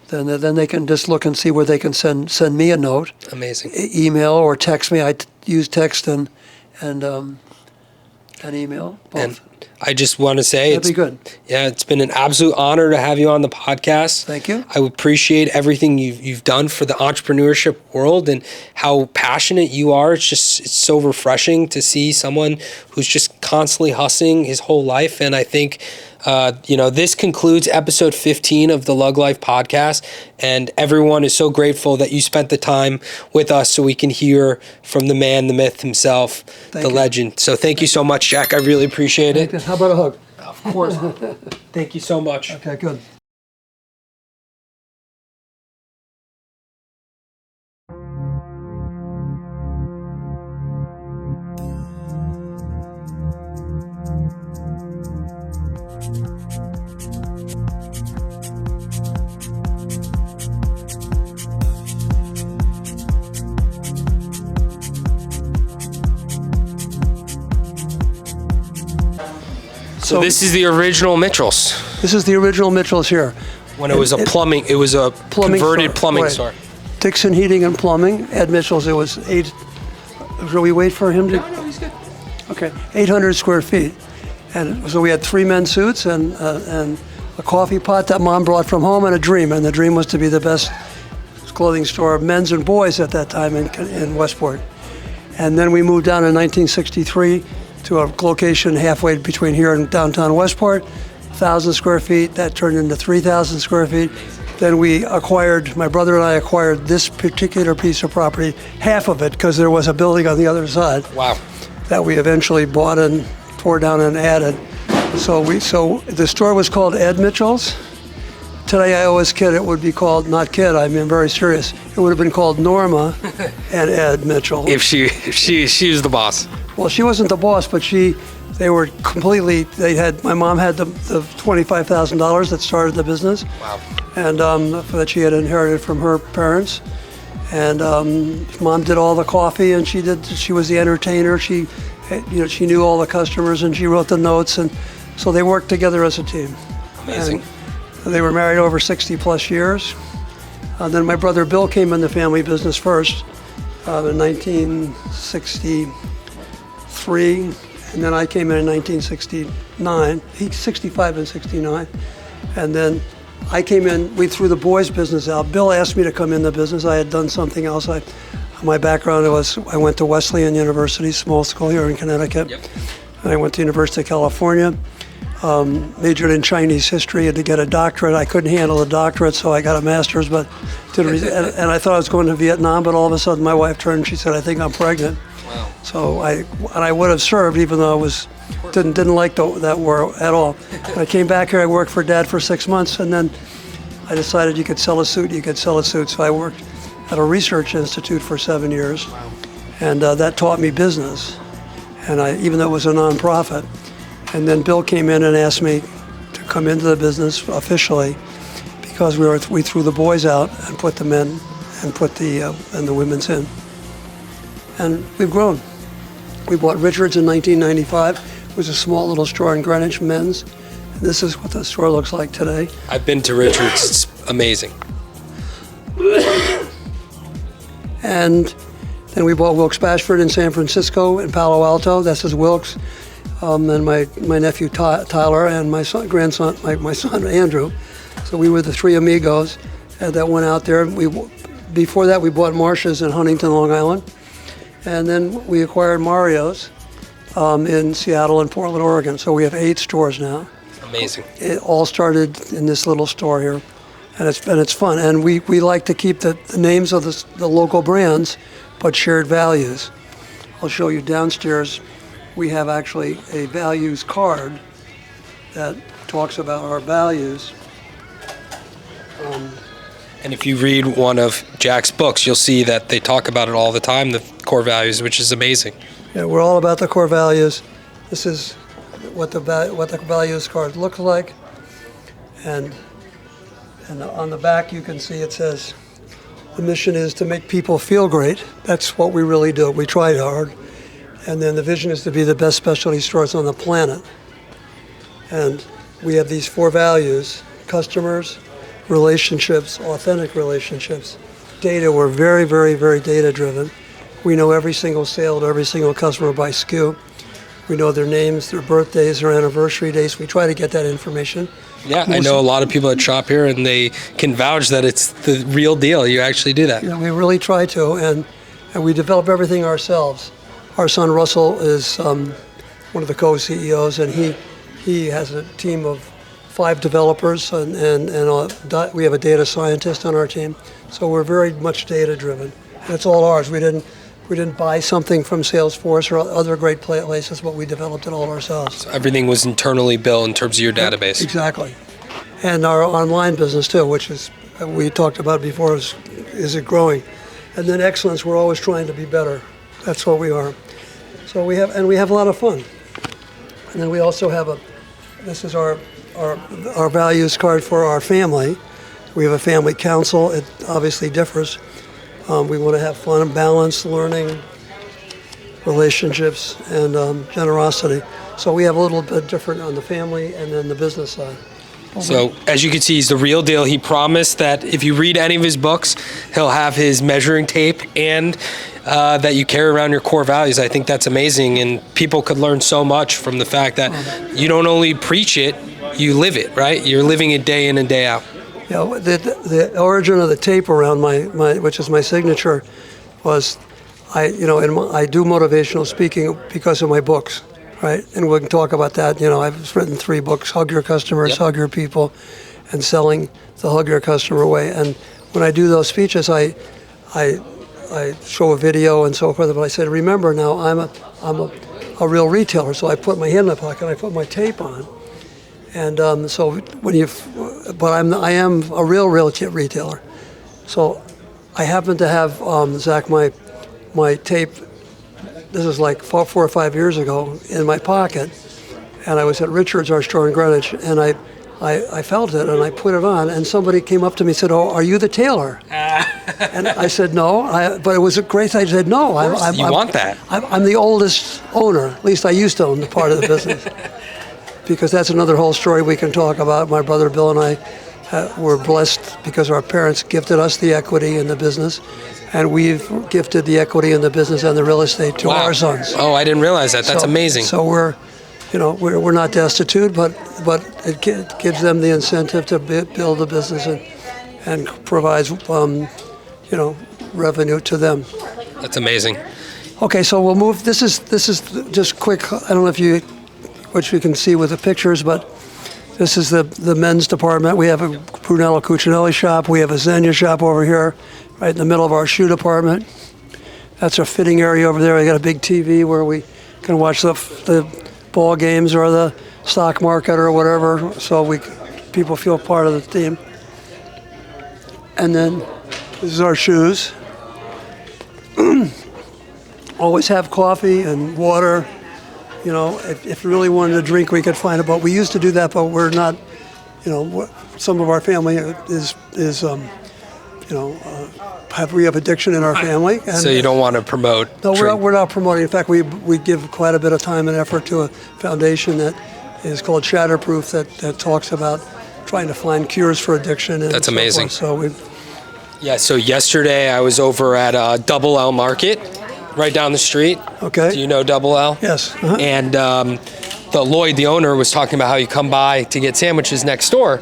then they can just look and see where they can send me a note, Amazing. email or text me. I use text and email both. And I just want to say That'd be good. Yeah, it's been an absolute honor to have you on the podcast. Thank you. I appreciate everything you've done for the entrepreneurship world and how passionate you are. It's so refreshing to see someone who's just constantly hustling his whole life. And I think this concludes episode 15 of the Lug Life podcast, and everyone is so grateful that you spent the time with us so we can hear from the man, the myth himself, Thank the you. legend. So thank you so much, Jack. I really appreciate it. How about a hug? Of course. Thank you so much. Okay, good. So this is the original Mitchell's. This is the original Mitchell's here. When it was a converted plumbing right. store. Dixon Heating and Plumbing, Ed Mitchell's. It was Shall we wait for him to? No, he's good. Okay, 800 square feet. And so we had 3 men's suits and a coffee pot that Mom brought from home and a dream. And the dream was to be the best clothing store, men's and boys at that time in Westport. And then we moved down in 1963 to a location halfway between here and downtown Westport, 1,000 square feet. That turned into 3,000 square feet. Then my brother and I acquired this particular piece of property, half of it, because there was a building on the other side. Wow. That we eventually bought and tore down and added. So the store was called Ed Mitchell's. Today I always kid, it would be called, not kid, I mean very serious, it would have been called Norma and Ed Mitchell. If she was the boss. Well, she wasn't the boss, but my mom had the $25,000 that started the business. Wow. And that she had inherited from her parents. And Mom did all the coffee, and she was the entertainer. She knew all the customers, and she wrote the notes, and so they worked together as a team. Amazing. And they were married over 60 plus years. Then my brother Bill came in the family business first in 1963, and then I came in 1969. He's 65 and 69, and then I came in. We threw the boys' business out. Bill asked me to come in the business. I had done something else. My background was I went to Wesleyan University, small school here in Connecticut. Yep. And I went to University of California. Majored in Chinese history and to get a doctorate. I couldn't handle a doctorate, so I got a master's, but and I thought I was going to Vietnam, but all of a sudden my wife turned and she said, I think I'm pregnant. Wow. So I would have served even though I didn't like that war at all. When I came back here, I worked for Dad for 6 months, and then I decided you could sell a suit. So I worked at a research institute for 7 years. Wow. And that taught me business, and even though it was a nonprofit. And then Bill came in and asked me to come into the business officially because we threw the boys out and put the men and put the women's in. And we've grown. We bought Richards in 1995. It was a small little store in Greenwich, men's. And this is what the store looks like today. I've been to Richards. It's amazing. And then we bought Wilkes Bashford in San Francisco, in Palo Alto. This is Wilkes. And my nephew Tyler and my son Andrew. So we were the 3 amigos that went out there. Before that, we bought Marsh's in Huntington, Long Island. And then we acquired Mario's in Seattle and Portland, Oregon. So we have 8 stores now. Amazing. It all started in this little store here. And it's fun. And we like to keep the names of the local brands, but shared values. I'll show you downstairs. We have actually a values card that talks about our values. And if you read one of Jack's books, you'll see that they talk about it all the time. The core values, which is amazing. Yeah, we're all about the core values. This is what the values card looks like. And on the back you can see it says, the mission is to make people feel great. That's what we really do. We try hard. And then the vision is to be the best specialty stores on the planet. And we have these 4 values: customers, relationships, authentic relationships, data. We're very, very, very data driven. We know every single sale to every single customer by SKU. We know their names, their birthdays, their anniversary dates. We try to get that information. Yeah, I know a lot of people that shop here, and they can vouch that it's the real deal. You actually do that. Yeah, we really try to, and we develop everything ourselves. Our son Russell is one of the co-CEOs, and he has a team of 5 developers, and we have a data scientist on our team. So we're very much data driven. And it's all ours. We didn't buy something from Salesforce or other great places, but we developed it all ourselves. So everything was internally built in terms of your database. Exactly. And our online business too, which is, we talked about before, is it growing? And then excellence, we're always trying to be better. That's what we are. So we have a lot of fun. And then we also have this is our values card for our family. We have a family council. It obviously differs. We want to have fun and balance, learning, relationships, and generosity. So we have a little bit different on the family and then the business side. So as you can see, he's the real deal. He promised that if you read any of his books, he'll have his measuring tape and that you carry around your core values. I think that's amazing, and people could learn so much from the fact that you don't only preach it, you live it, right? You're living it day in and day out. Yeah, the origin of the tape around my which is my signature, was I do motivational speaking because of my books, right? And we can talk about that. I've written 3 books: Hug Your Customers, Yep. Hug Your People, and Selling the Hug Your Customer Way. And when I do those speeches, I show a video and so forth. But I said, remember now, I'm a real retailer. So I put my hand in my pocket and I put my tape on. And so I am a real retailer. So I happen to have, Zach, my tape, this is like 4 or 5 years ago, in my pocket. And I was at Richard's, our store in Greenwich, and I felt it and I put it on, and somebody came up to me and said, "Oh, are you the tailor?" And I said, "No," but it was a great thing. I said, "No, You want that. I'm the oldest owner. At least I used to own the part of the business." Because that's another whole story we can talk about. My brother Bill and I were blessed because our parents gifted us the equity in the business, and we've gifted the equity in the business and the real estate to our sons. Oh, I didn't realize that. That's amazing. So we're not destitute, but it gives them the incentive to build a business and provides revenue to them. That's amazing. Okay, so we'll move. This is just quick. I don't know which you can see with the pictures, but this is the men's department. We have a Brunello Cucinelli shop. We have a Zegna shop over here, right in the middle of our shoe department. That's our fitting area over there. We got a big TV where we can watch the ball games or the stock market or whatever, so people feel part of the team. And then this is our shoes. Always have coffee and water. If you really wanted to drink, we could find it. But we used to do that, but we're not. Some of our family we have addiction in our family. And so you don't want to promote? No, we're not promoting. In fact, we give quite a bit of time and effort to a foundation that is called Shatterproof that talks about trying to find cures for addiction. And that's amazing. So so yesterday I was over at Double L Market, right down the street. Okay. Do you know Double L? Yes. Uh-huh. And Lloyd, the owner, was talking about how you come by to get sandwiches next door.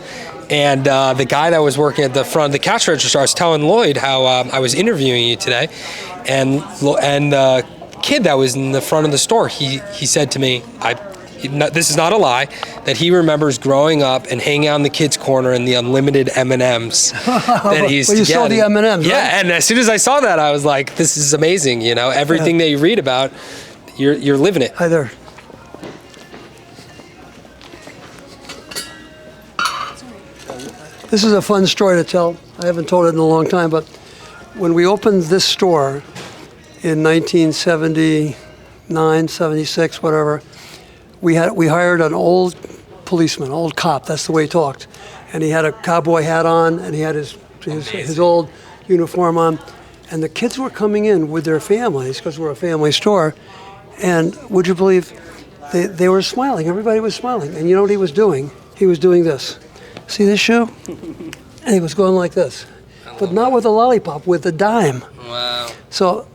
And the guy that was working at the front of the cash register, I was telling Lloyd how I was interviewing you today, and the kid that was in the front of the store, he said to me, this is not a lie, that he remembers growing up and hanging out in the kids' corner in the unlimited M&Ms that he used to get. You saw the M&Ms, yeah, right? And as soon as I saw that, I was like, this is amazing. Everything that you read about, you're living it. Hi there. This is a fun story to tell. I haven't told it in a long time, but when we opened this store, in 1979, 76, whatever, we hired an old policeman, old cop. That's the way he talked, and he had a cowboy hat on, and he had his old uniform on, and the kids were coming in with their families because we're a family store, and would you believe, they were smiling. Everybody was smiling, and you know what he was doing? He was doing this. See this shoe? And he was going like this, but not with a lollipop, with a dime. Wow. So,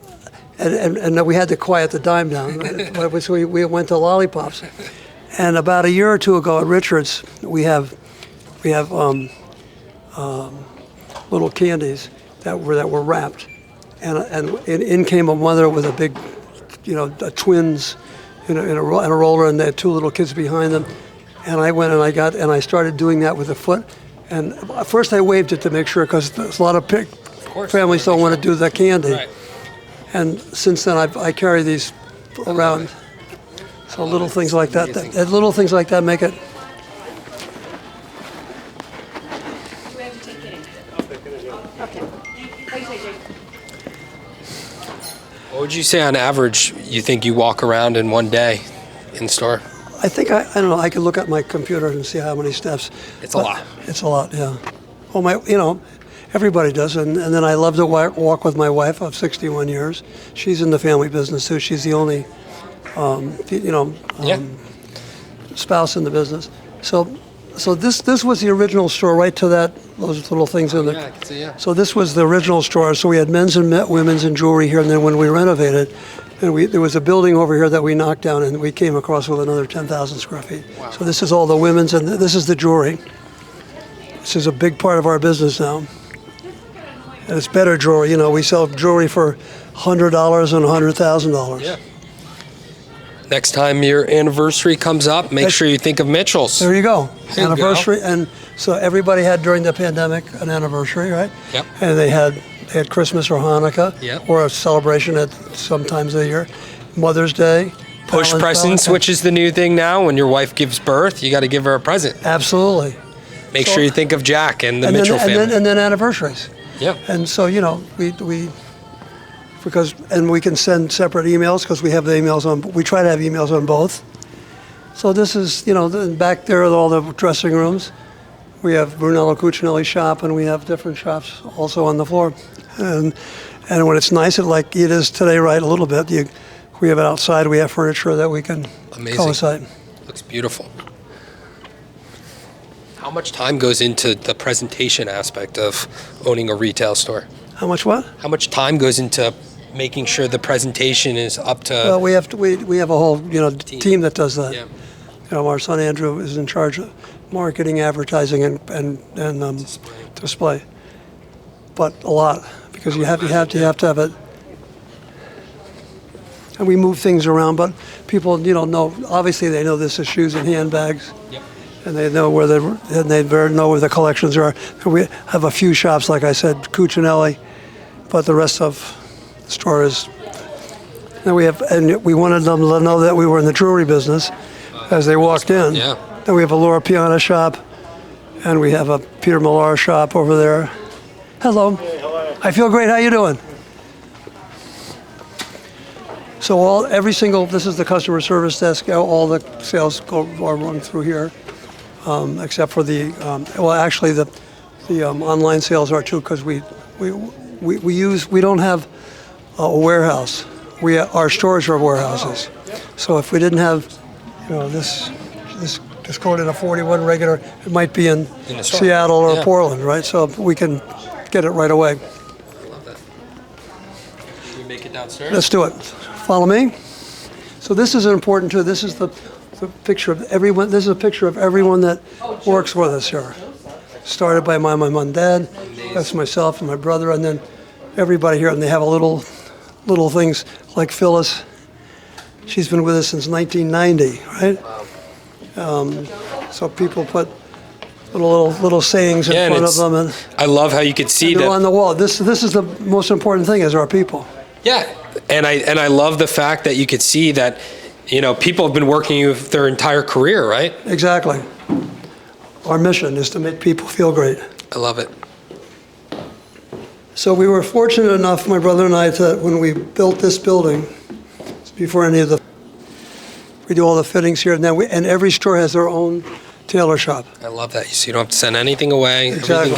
and we had to quiet the dime down. Right? So we went to lollipops. And about a year or two ago at Richards, we have little candies that were wrapped, and in came a mother with a big, twins in a roller, and they had two little kids behind them. And I went and I started doing that with a foot. And at first I waved it to make sure, because a lot of families don't want to do the candy. Right. And since then I carry these around. So little things like that, little things like that make it. What would you say on average you think you walk around in one day in store? I think I don't know. I could look at my computer and see how many steps. It's a lot. It's a lot, yeah. Well, everybody does, and then I love to walk with my wife of 61 years. She's in the family business too. She's the only, spouse in the business. So this was the original store, right to those little things in there. Yeah, I can see, yeah. So this was the original store. So we had men's and women's and jewelry here, and then when we renovated, and there was a building over here that we knocked down, and we came across with another 10,000 square feet. Wow. So this is all the women's, and this is the jewelry. This is a big part of our business now. And it's better jewelry. We sell jewelry for $100 and $100,000. Yeah. Next time your anniversary comes up, make sure you think of Mitchell's. There you go. There you Anniversary. And so everybody had during the pandemic an anniversary, right? Yep. And they had Christmas or Hanukkah, Yep. or a celebration at some times of the year. Mother's Day. Push presents, which is the new thing now. When your wife gives birth, you got to give her a present. Absolutely. Make sure you think of Jack and the Mitchell family. And then anniversaries. Yeah. And so, we can send separate emails because we have the emails we try to have emails on both. So this is, back there are all the dressing rooms. We have Brunello Cucinelli's shop, and we have different shops also on the floor. And when it's nice, like it is today, right, a little bit, we have it outside, we have furniture that we can coincide. Looks beautiful. How much time goes into the presentation aspect of owning a retail store? How much what? How much time goes into making sure the presentation is up to? Well, we have a whole team that does that. Yeah. Our son Andrew is in charge of marketing, advertising, and display. But a lot, because you have to have it. And we move things around, but people know. Obviously, they know this is shoes and handbags. Yep. And they know where know where the collections are. We have a few shops, like I said, Cucinelli, but the rest of the store is. And we wanted them to know that we were in the jewelry business as they walked in. Yeah. Then we have a Laura Piana shop, and we have a Peter Millar shop over there. Hello. Hey, how are you? I feel great. How you doing? So this is the customer service desk. All the sales are run through here. Except for the online sales are too, because we don't have a warehouse. Our stores are warehouses. So if we didn't have, this just called in a 41 regular, it might be in Seattle or Portland, right? So we can get it right away. I love that. Should we make it downstairs? Let's do it. Follow me. So this is important too. This is the picture of everyone. This is a picture of everyone that works with us here. Started by my mom and dad. That's myself and my brother, and then everybody here. And they have a little things like Phyllis. She's been with us since 1990, right? So people put little sayings in front of them, and I love how you could see they're that on the wall. This is the most important thing, is our people. Yeah, and I love the fact that you could see that. People have been working with their entire career, right? Exactly. Our mission is to make people feel great. I love it. So we were fortunate enough, my brother and I, that when we built this building, before any of the, we do all the fittings here, and then and every store has their own tailor shop. I love that. So you don't have to send anything away. Exactly. Everything